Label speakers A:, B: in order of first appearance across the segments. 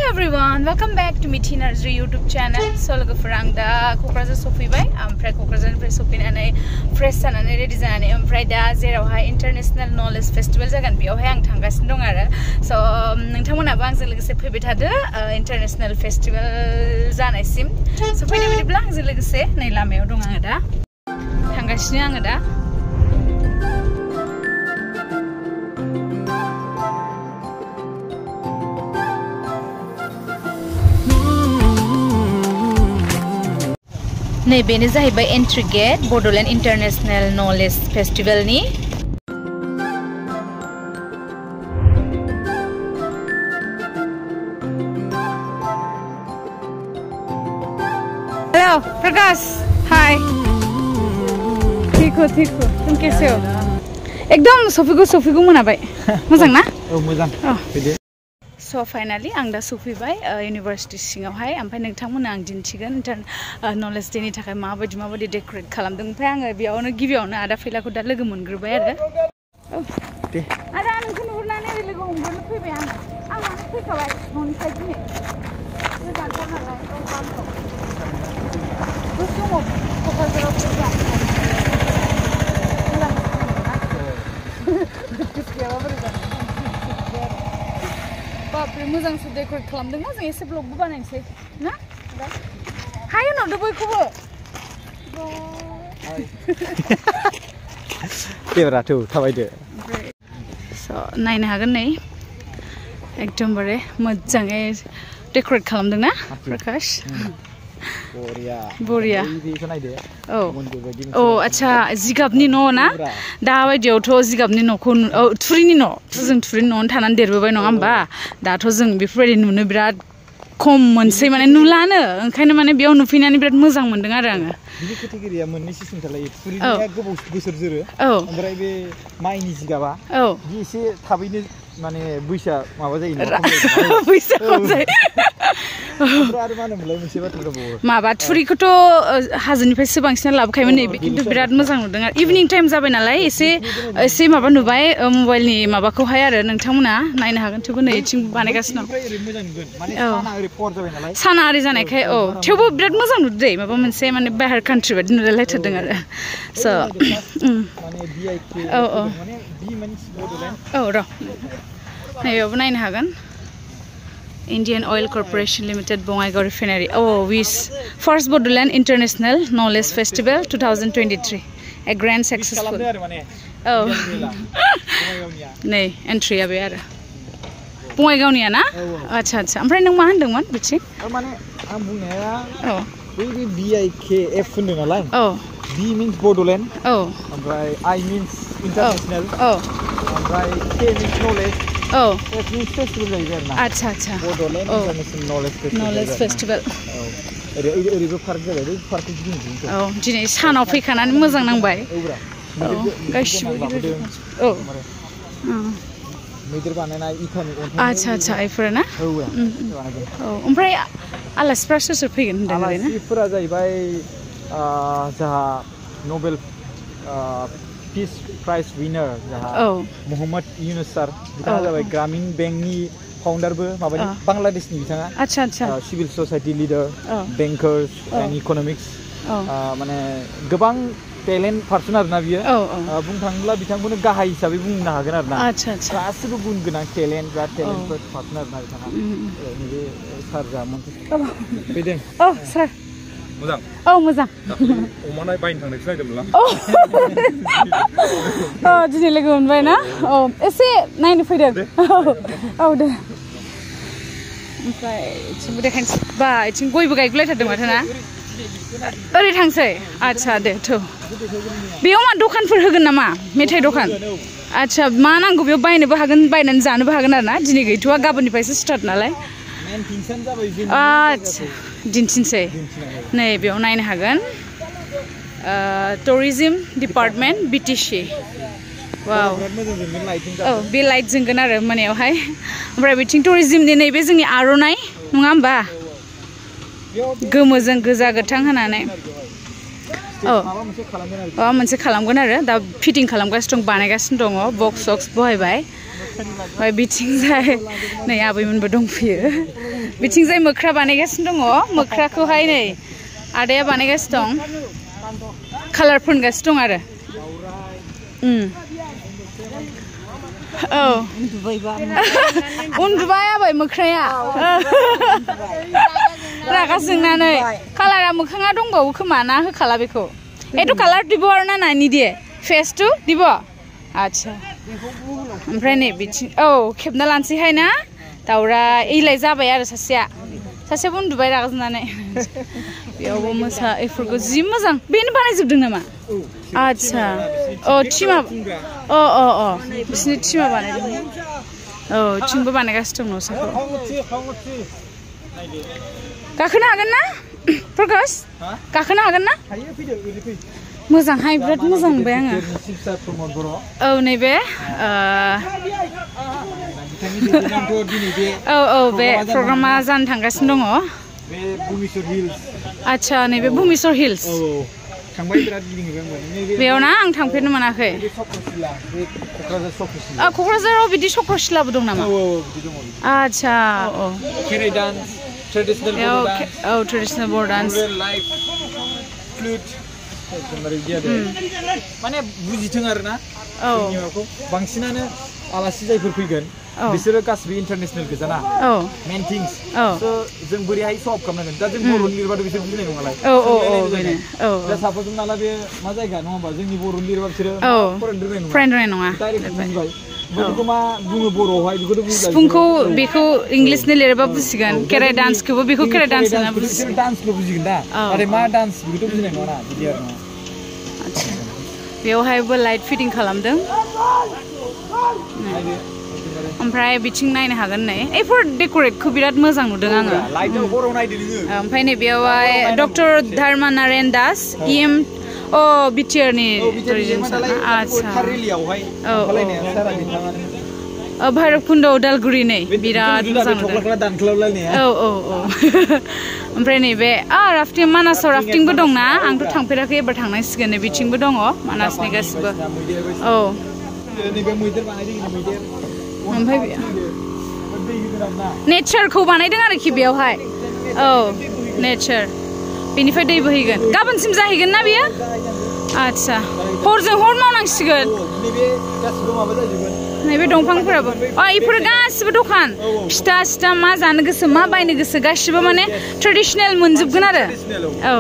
A: everyone, welcome back to Mithi Narzary YouTube channel. So logoफोर आं दा क'क्राझार सफैबाय ओमफ्राय क'क्राझारनिफ्राय सफैनानै फ्रेश जानानै रेडि जानानै ओमफ्राय दा जेरावहाय इंटरनेशनल नलेज फेस्टिवल जागोन बेयावहाय आं थांगासिनो दं आरो स' नोंथांमोनाबो आंजों लोगोसे फैबाय थादो इंटरनेशनल फेस्टिवल जानायसिम स' फैनाय बायदिब्ला आंजों लोगोसे नै लामायाव दं आङो दा थांगासिनो आङो दा नै बेनो जाहैबाय entry gate Bodoland international knowledge फेस्टिवलनि हेलो प्रकाश हाय ठीक हो तुम कैसे हो एकदम सफैगौ मोनाबाय मोजां ना
B: औ मोजां
A: So finally आं दा सफैबाय इउनिभार्सिटि सिङावहाय ओमफ्राय नोंथांमोननो आं दिन्थिगोन नलेज डेनि थाखाय माबायदि डेक'रेट खालामदों ओमफ्राय आङो बेयावनो गिबियावनो आदा फैलाखौ दा लोगो मोनग्रोबाय आरो दे आदा नोंखौ नुहुरनानै ओरै लोगो हमग्रोनो फैबाय आं माने फैखाबाय न'निफ्राय दिनै गोजानथार नालाय दसे दङ क'क्राझाराव फैबाय बापरे मोजांसो डेक'रेट खालामदोंना जों एसे ब्लगबो बानायनोसै ना हाय होनहरदो बयखौबो
B: देब्राथ' थाबायदो
A: स' नायनो हागोन नै एकदमबारे मोजाङै डेक'रेट खालामदोंना प्रकाश बरिया औ आच्छा जिगाबनि न' ना दा बायदियावथ' जिगाबनि न'खौ थुरिनि न' जों थुरिनि न'आवनो थानानै देरबोबाय नङा होमबा दाथ' जों बेफोरबायदि नुनो बिराद खम मोनसै माने नुलानो ओंखायनो माने बेयाव नुफैनानै बिराद मोजां मोनदों आरो आङो
B: बिनि केटेगरिया मोननै सिस्टेम थालायो थुरिनिया गोबाव बोसोर जोरो ओमफ्राय बे माइनि जिगाबा बि एसे थाबैनो माने बैसा माबा जायो
A: बैसा जायो माबा थुरिखौथ' हाजोनिफ्रायसो बांसिन लाबोखायोमोन नै खिन्थु बिराद मोजां नुदों आरो इभिनिं टाइम जाबाय नालाय एसे माबा नुबाय मबाइलनि माबाखौहाय आरो नोंथांमोना नायनो हागोन थेवबो नै इथिं बानायगासिनो दं साना आरि जानायखाय औ थेवबो बिराद मोजां नुदों दै माबा मोनसे माने बाहेर कान्ट्रि बायदि नुलायलायथारदों आरो स' औ र' नैबेयावबो नायनो हागोन Indian Oil Corporation Limited Bongaigaon Refinery. Oh, first Bodoland International Knowledge Festival 2023. A grand successful. Oh. Nay, entry abe ara. Bongaigaonia na? Acha. Oमफ्राय नों मा होनदोंमोन बिथिं?
B: माने आं बुंनाया बै BIKF होनदों नालाय B means Bodoland ओमफ्राय I means international ओमफ्राय K means knowledge It means festival जाहैबाय आरो ना
A: अच्छा
B: Bodoland International Knowledge Festival ओरैबो पार्क जाबाय बै पार्कखौ गिदिंजोबनोसै
A: दिनै सानाव फैखानानै मोजां नांबाय गासिबो
B: मैदेर बानायनाय इटानि
A: आच्छा इफोर ना ओमफ्राय आलासिफ्रा सोर फैगोन होनदों ओरैनो
B: आलासिफोरा जाहैबाय जाहा Nobel Peace Prize winner Muhammad Yunus sir बिथाङा जाबाय ग्रामीण बेंकनि फाउन्डारबो माबानि बांलादेशनि बिथाङा
A: आच्छा
B: civil society leader bankers and economics माने गोबां टेलेन्ट पार्सन आरोना बियो बुंनो थाङोब्ला बिथांखौनो गाहाय हिसाबै बुंनो हागोन आरोना गासिबो गुन गोनां टेलेन्ट पार्सन आरोना बिथाङा नैबे सार जा फैदों
A: सार
C: मोजां
A: मोजां
C: अमा बायनो थांनायसो नायदोंमोन
A: आं दिनै लोगो मोनबाय ना एसे नायनो फैदों दे ओमफ्राय इथिंबो देखायनोसै बा इथिं गयबो गायगुलायथारदों माथो ना ओरै थांसै आच्छा दे थ' बेयाव मा दखानफोर होगोन नामा मेथाइ दखान आच्छा मा नांगौ बेयाव बायनोबो हागोन बायनानै जानोबो हागोन आरो ना दिनै गैथ'वा गाबोननिफ्रायसो स्टार्ट नालाय आच्छा दिन्थिनोसै नै बेयाव नायनो हागोन टुरिजम डिपार्टमेन्ट BTC वाव बे लाइट जोंगोन आरो मोनायावहाय ओमफ्राय बिथिं टुरिजमनि नैबे जोंनि आर'नाइ नङा होमबा गोमोजों गोजा गोथां होनानै माबा मोनसे खालामगोन आरो दा फिटिं खालामगासिनो दं बानायगासिनो दङ बक्स बहायबाय ओमफ्राय बिथिंजाय नै आबैमोनबो दंफैयो बिथिंजाय मोख्रा बानायगासिनो दङ मोख्राखौहाय नै आदाया बानायगासिनो दं कालार फोनगासिनो दं आरो औ उन्दुबाय आबै मोख्राया रागा जोंनानै कालारा मोखाङा दंबावो खोमा ना होखाला बेखौ एथ' कालार দিব আৰু ना नानि দিয়ে फेसटु দিব आच्छा ओमफ्राय नै बिथिं औ खेबना लानसैहाय ना दाउरा एलाय जाबाय आरो सासेयाबो उन्दुबाय रागा जोंनानै बेयावबो मोसा एफोरखौ जि मोजां बेनो बानायजोबदों नामा आच्छा अ टिमा अ बिसिनि टिमा बानायदों औ थिंबो बानायगासिनो दं न'साखौ गाखोनो हागोन ना प्रकाश गाखोनो हागोन ना मोजांहाय बिराद मोजां मोनबाय आङो औ नैबे औ बे प्रग्रामा जानो थांगासिनो दङ आच्छा नैबे भुमिसर हिल्स बेयाव ना आं थांफेरनो मोनाखै क'क्राझाराव बिदि चक्रशिलाबो दं नामा आच्छा ट्रेडिशनेल बर डान्स
B: माने बुजिथों आरोना बांसिनानो आलासि जायफोर फैगोन बिसोरो गासिबो इन्टारनेशनेल गोजाना मेन थिंस जों बोरैहाय सल्भ खालामनांगोन दा जों बर'नि लिरबाथ' बिसोर बुजिनाय नङालाय दा साप'ज हमना ला बे मा जायगा नङा होमबा जोंनि बर'नि लिरबा बिसोरो फरायनो रोंनाय नङा डाइरेक्ट बुजिबाय बेखौ मा बुङो बर'आवहाय बेखौथ' बुजिबाय
A: सिफुंखौ बेखौ इंलिसनि लिरबा बुजिगोन खेराइ डान्सखौबो बेखौ खेराइ डान्स होनना बुजिगोन
B: डान्सखौ बुजिगोन दा नाथाय मा डान्स बेखौथ' बुजिनाय नङा ना बिदि आरो
A: बेवहायबो लाइट फिटिं खालामदों ओमफ्राय बिथिं नायनो हागोन नै एफोर डेक'रेटखौ बिराद मोजां नुदों आङो ओमफ्राय नै बेयावहाय डक्टर धर्मा नारायण दास इएम बिटिआरनि आच्छा भैरबकुन्द उदालगुरि नै बिराद मोजां नुदों औ ओमफ्राय नैबे राफ्टिं मानासाव राफ्टिंबो दंना आंथ' थांफेराखै एबार थांनांसिगोन नै बिथिंबो दङ मानासनि गासिबो औ ओमफ्राय नेचारखौ बानायदों आरोखि बेयावहाय औ नेचार बेनिफ्राय दै बोहैगोन गाबोनसिम जाहैगोन ना बेयो आच्छा हरजों हर मावनांसिगोन नैबे दंफांफोराबो इफोर गासिबो दखान फिथा सिथा मा जानो गोसो मा बायनो गोसो गासिबो माने ट्रेडिशनेल मोनजोबगोन आरो औ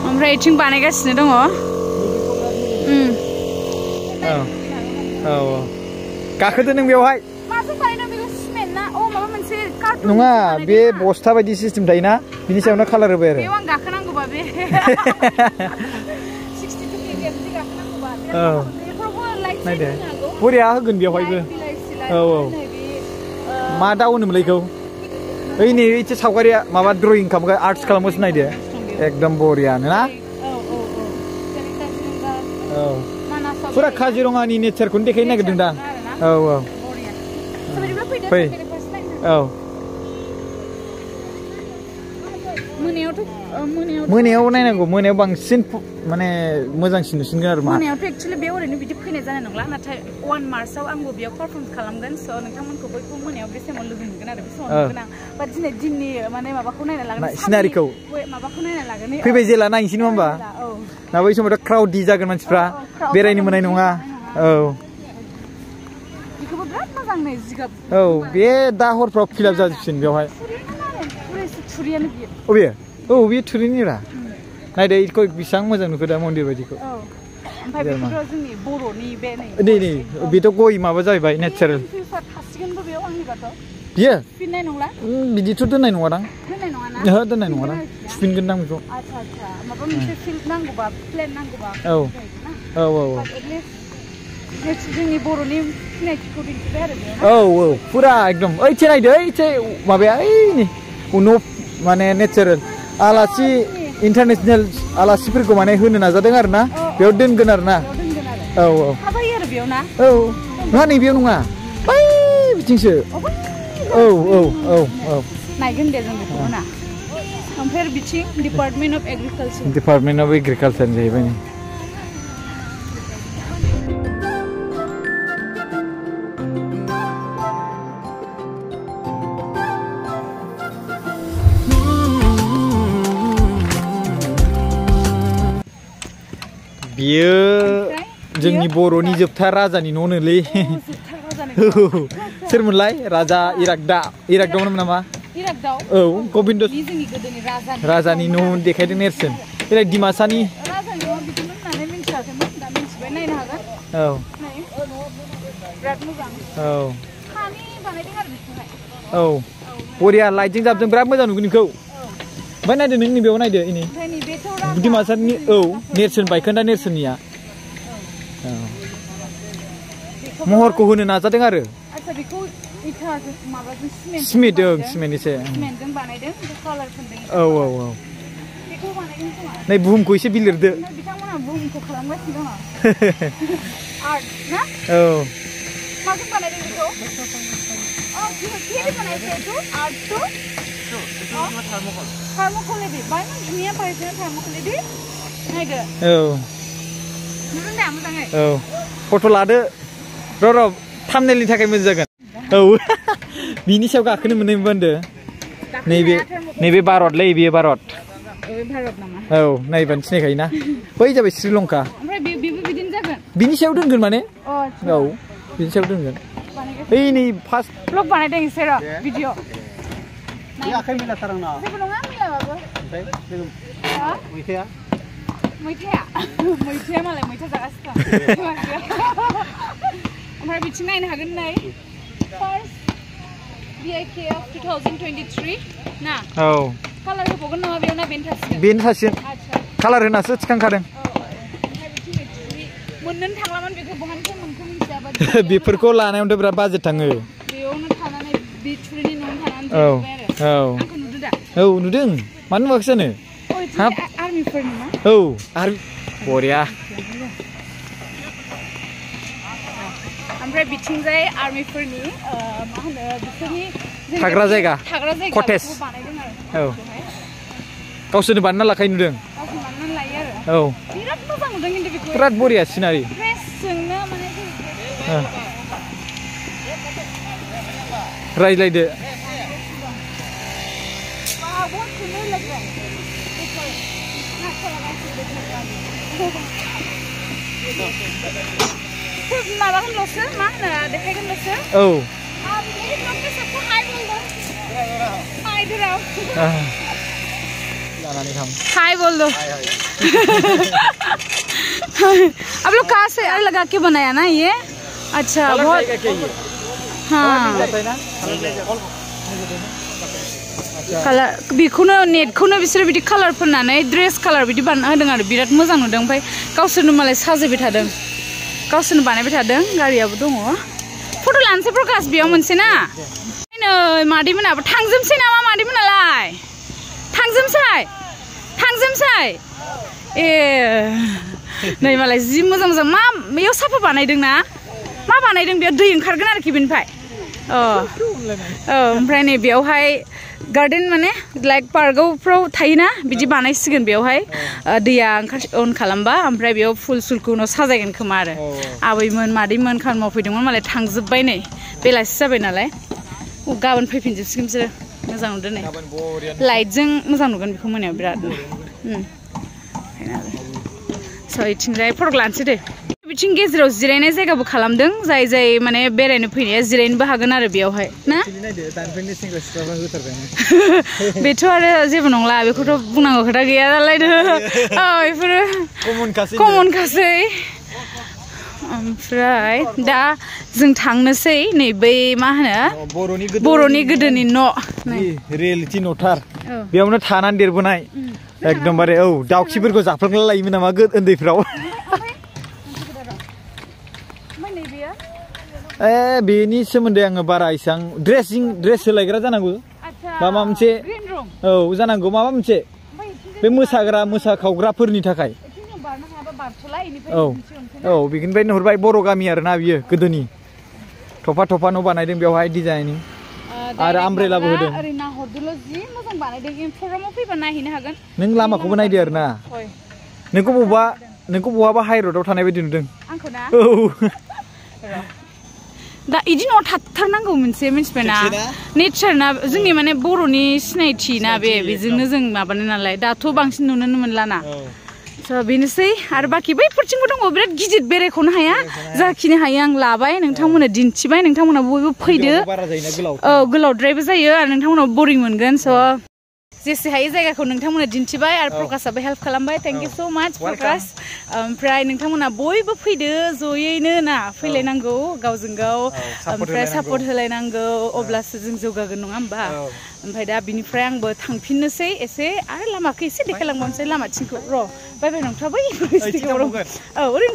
A: ओमफ्राय इथिं बानायगासिनो दङ
B: गाखोदो नों बेवहाय नङा बे बस्था बायदि सिस्टेम थायोना बिनि सायावनो कालार होबाय आरो
A: आं गाखोनांगौबा बे
B: नायदो बरिया होगोन बेवहायबो औ मा दाउ होनोमोनलाय बेखौ ओइ नै एसे सावगारिया माबा ड्रयिं खालामो आर्ट्स खालामगासिनो नायदो एकदम बरियानो ना औ फुरा काजिरङानि नेचारखौनो देखायनो नागिरदों दा औ फै औ मोनायाव नायनांगौ मोनायाव बांसिन माने मोजांसिन नुसिनगोन आरो
A: मोनायावथ' एक्चुअली बेयाव ओरैनो बिदि फैनाय जानाय नंला नाथाय 1 मार्चआव आंबो बेयाव पारफर्म खालामगोन स' नोंथांमोनखौ बयखौ मोनायाव बे समाव लोगो मोनगोन आरो बे समाव नुगोन आं बाट दिनै दिननि माने माबाखौ नायना लागोन
B: सिनारिखौ
A: माबाखौ नायना लागोन
B: फैबाय जेला नायनोसै नङा होमबा ना बै समावथ' क्राउडि जागोन मानसिफ्रा बेरायनो मोननाय नङा औ
A: बेखौबो बिराद मोजां नै जिगाब
B: औ बे दा हरफ्राव फिलाप जाजोबसिन बेवहाय
A: थुरियानो बियो
B: अबे औ बे थुरिनिरा नायदो इखौ बेसेबां मोजां नुखो दा मन्दिर बायदिखौ
A: ओमफ्राय बेखौथ' जोंनि बर'नि बे
B: नै बेथ' गय माबा जाहैबाय नेचारेल
A: थासिगोनबो बेयाव आंनिबाथ'
B: बियो
A: फिननाय नंला
B: बिदिथ' दोननाय नङादां
A: दोननाय नङा ना
B: ओहो दोननाय नङादां थुफिनगोनदां बेखौ
A: आच्छा माबा मोनसे फिल्ड नांगौबा प्लेन नांगौबा
B: औ
A: जोंनि बर'नि सिनायथिखौ दिन्थिबाय आरो
B: औ फुरा एकदम ओइथे नायदो ओइथे माबाया ओइनि न' माने नेचारेल आलासि इन्टारनेशनेल आलासिफोरखौ माने होनो नाजादों आरो ना बेयाव दोनगोन आरो ना औ
A: थाबायो आरो बेयाव ना
B: औ नङा नैबेयाव नङा बै बिथिंसो औ
A: नायगोन दे जों बेखौबो ना ओमफ्राय बिथिं डिपार्टमेन्ट अफ
B: एग्रिकालचार जाहैबाय नै बियो जोंनि बर'नि जोबथा राजानि न'नोलै सोरमोनलाय राजा इरागदावमोन नामा औ गबिन्द राजानि न' देखायदों नेरसोन बेलाय डिमासानि औ औ औ बरिया लाइटजों जाबजों बिराद मोजां नुगोन बेखौ ओमफ्राय नायदो नों नैबेयाव नायदो इनि डिमासानि औ नेरसोन बायखोन्दा नेरसोननिया महरखौ होनो नाजादों आरो सिमेन्ट ओं सिमेन्टनिसो औ औ औ नै बुहुमखौ एसे बिलिरदो औ औ फट' लादो र' थाम्बनेलनि थाखाय मोजां जागोन औ बिनि सायाव गाखोनो मोननाय मोनदो नैबे भारतलै बेयो भारत औ नायबानो सिनायखायोना बै जाबाय श्रीलंका बिनि सायाव दोनगोन माने औ बिनि सायाव दोनगोन ओइ नै फार्स्ट
A: ब्लग बानायदों एसे र' भिडिअ
B: आखाइ मिलाथारांना
A: जेबो नङा मिलाबाबो मैथाया मालाय मैथा जागासिनो ओमफ्राय बिथिं नायनो हागोन नै फार्स्ट BIKF 2023 ना
B: औ
A: कालार होबावगोन नामा बेयाव ना
B: बेनो थासिगोन कालार होनासो थिखांखादों
A: मोननोनो थांलामोन बेखौ बहानिफ्राय मोनखो मिथियाबा
B: बेफोरखौ लानायावनो बिराद बाजेट थाङो
A: बेयावनो थानानै बे थुरिनि न'आवनो थानानै
B: औ
A: औ
B: आंखौ नुदों दा औ नुदों मानो नुवाखै जानो
A: हाब आर्मिफोरनि ना
B: औ आर्मि बरिया
A: ओमफ्राय बिथिंजाय आर्मिफोरनि मा होनो बिसोरनि
B: थाग्रा जायगा कटेज
A: औ
B: गावसोरनो बानायना लाखायो नुदों औ
A: बिराद मोजां नुदों खिन्थु बेखौ
B: बिराद बरिया सिनारि
A: फ्रेसजोंनो माने
B: रायज्लायदो
A: माबागोनल'सो मा होनो देखायगोनल'सो
B: औ
A: हाय बोल दो अब लोग कहाँ से लगा के बनाया ना ये अच्छा बहुत हाँ कालार बेखौनो नेटखौनो बिसोरो बिदि कालार फोननानै ड्रेस कालार बिदि बानायना होदों आरो बिराद मोजां नुदों ओमफ्राय गावसोरनो मालाय साजायबाय थादों गावसोरनो बानायबाय थादों गारियाबो दङ फट' लानोसै प्रकाश बेयाव मोनसे ना नै मादैमोनाबो थांजोबसै नामा मादैमोनालाय थांजोबसै ए नै मालाय जि मोजां मोजां मा बेयाव साफा बानायदों ना मा बानायदों बेयाव दै ओंखारगोन आरोखि बेनिफ्राय औ ओमफ्राय नै बेयावहाय गार्डेन माने लाइक पार्कआवफ्राव थायोना बिदि बानायसिगोन बेयावहाय दैया अन खालामबा ओमफ्राय बेयाव फुल सुलखौ उनाव साजायगोन खोमा आरो आबैमोन मादैमोन खामानि मावफैदोंमोन मालाय थांजोब्बाय नै बेलासि जाबाय नालाय गाबोन फैफिनजोबसिगोन बिसोरो मोजां नुदों नै लाइटजों मोजां नुगोन बेखौ मोनायाव बिराद स' इथिंजाय फटक लानोसै दे बिथिं गेजेराव जिरायनाय जायगाबो खालामदों जाय जाय माने बेरायनो फैनाया जिरायनोबो हागोन आरो बेयावहाय ना बेथ' आरो जेबो नंला बेखौथ' बुंनांगौ खोथा गैया नालाय औ बेफोरो कमनखासै ओमफ्राय दा जों थांनोसै नै बै मा होनो बर'नि गोदोनि न'
B: रियेलिटि न'थार बेयावनो थानानै देरबोनाय एकदमबारे औ दाउखिफोरखौ जाफ्लांला लायोमोन नामा उन्दैफ्राव बेनि सोमोन्दै आङो बारा इसां ड्रेस सोलायग्रा जानांगौ बा माबा मोनसे औ जानांगौ माबा मोनसे बे मोसाखावग्राफोरनि थाखाय औ औ बेनिफ्राय नुहुरबाय बर' गामि आरोना बियो गोदोनि थफा थफा न' बानायदों बेवहाय डिजाइनिं आरो आमब्रेलाबो होदों नों लामाखौबो नायदो आरोना नोंखौ बहाबा हाइरडआव थानाय बायदि नुदों औ
A: दा इदि न'आव थाथारनांगौ मोनसे मिन्थिबायना नेचार ना जोंनि माने बर'नि सिनायथि ना बेजोंनो जों माबानो नालाय दाथ' बांसिन नुनोनो मोनला ना स' बेनोसै आरो बाखि बैफोरथिंबो दङ बिराद गिदिर बेरायख'नो हाया जाखिनि हायो आं लाबाय नोंथांमोननो दिन्थिबाय नोंथांमोना बयबो फैदो औ गोलावद्रायबो जायो आरो नोंथांमोना बोरिं मोनगोन स' जेसे हायो जायगाखौ नोंथांमोना दिन्थिबाय आरो प्रकाशाबो हेल्प खालामबाय थेंक इउ स' माच प्रकाश ओमफ्राय नोंथांमोना बयबो फैदो जयैनो ना फैलायनांगौ गावजों गाव ओमफ्राय सापर्ट होलायनांगौ अब्लासो जों जौगागोन नङा होमबा ओमफ्राय दा बिनिफ्राय आंबो थांफिननोसै एसे आरो लामाखौ एसे देखायलांबावनोसै लामाथिंखौ र' बाय बाय नोंथाङा बै औ ओरै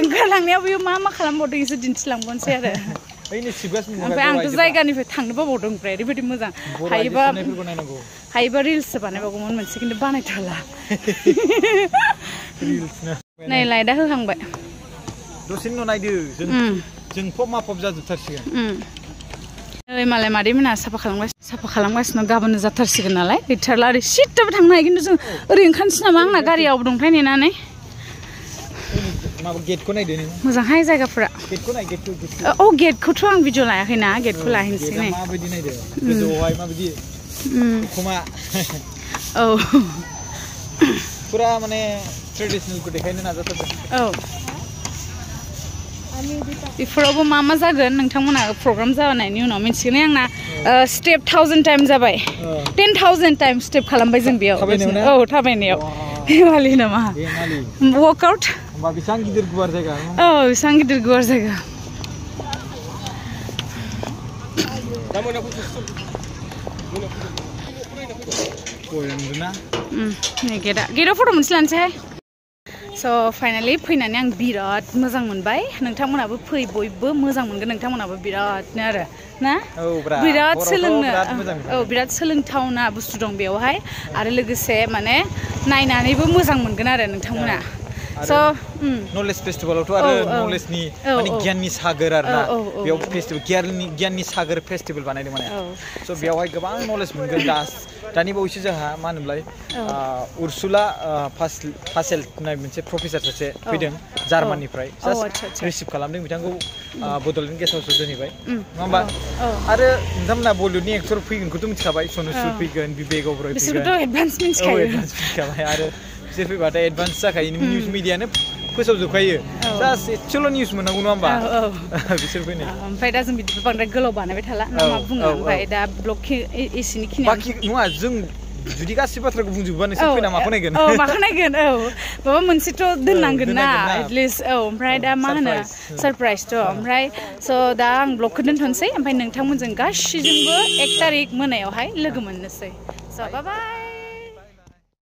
A: ओंखारलांनायाव बेयो मा खालामबावदों एसे दिन्थिलांबावनोसै आरो ओमफ्राय आंथ' जायगानिफ्राय थांनो बावदों ओमफ्राय ओरैबायदि मोजां हायोबा रिल्ससो बानायबावगौमोन मोनसे खिन्थु बानायथ'ला नै लाइटआ होहांबाय
B: दसेनि उनाव नायदो जों फब माफब जाजोबथारसिगोन
A: नै मालाय मादैमोनहा साफा खालामगासिनो गाबोननो जाथारसिगोन नालाय गैथारला ओरै सिथाबो थांनो हायो खिन्थु जों ओरै ओंखारनोसै नामा आंना गारियाव दंथाय नेनानै
B: गेटखौ नायदो नों
A: मोजांहाय जायगाफोरा
B: गेटखौ नाय गेटखौ
A: औ गेटखौथ' आं भिडिअ लायाखैना गेटखौ लाहैनोसै नै
B: माबायदि नायदो गोजौआवहाय माबायदि खोमा
A: औ
B: पुरा माने ट्रेडिसनेलखौ देखायनो नाजाथारदों
A: औ बेफोरावबो मा जागोन नोंथांमोना प्रग्राम जानायनि उनाव मिन्थिगोन आंना स्टेप 1000 टाइम जाबाय 10,000 टाइम स्टेप खालामबाय जों बेयाव औ थाबायनायाव हेमालि नामा वर्कआउट
B: होमबा बेसेबां गिदिर गुवार जायगा
A: औ बेसेबां गिदिर गुवार जायगा नै गेटआव फट' मोनसे लानोसैहाय स' फाइनालि फैनानै आं बिराद मोजां मोनबाय नोंथांमोनाबो फै बयबो मोजां मोनगोन नोंथांमोनाबो बिरादनो आरो ना बिराद सोलोंनो औ बिराद सोलोंथावना बुस्थु दं बेवहाय आरो लोगोसे माने नायनानैबो मोजां मोनगोन आरो नोंथांमोना स'
B: नलेज फेस्टिभेलावथ' आरो नलेजनि माने गियाननि सागोर आरोना बेयाव फेस्टिभेल गियाननि सागोर फेस्टिभेल बानायदों माने स' बेयावहाय गोबां नलेज मोनगोन दानि बावैसो जोंहा मा होनोमोनलाय उर्सुला फासेल होननाय मोनसे प्रफेसार सासे फैदों जार्मानिफ्राय जास्ट रिसिभ खालामदों बिथांखौ बड'लेण्ड गेस्ट हाउसआव दोनहैबाय नङा होमबा आरो नोंथांमोना बलिउडनि एक्टर फैगोनखौथ' मिथिखाबाय सनु सुद फैगोन बिबेक ओबरय फैगोन
A: एडभान्स मिथिखाबाय
B: आरो बिसोर फैबाथाय एडभान्स जाखायो निउस मिडियानो फोसावजोबखायो जास्ट एसेल' निउस मोननांगौ नङा होमबा बिसोर फैनाय
A: ओमफ्राय दा जों बिदिबो बांद्राय गोलाव बानायबाय थाला ना मा बुङो ओमफ्राय दा ब्लग एसेनि खिनि
B: बाखि नङा जों जुदि गासै बाथ्राखौ बुंजोबबा नोंसोर फैना माखौ नायगोन
A: माखौ नायगोन माबा मोनसेथ' दोननांगोन ना एटलिस्ट ओमफ्राय दा मा होनो सारप्राइजथ' ओमफ्राय स' दा आं ब्लगखौ दोनथ'नोसै ओमफ्राय नोंथांमोनजों गासैजोंबो 1 तारिख मोनायावहाय लोगो मोननोसै स' बाय बाय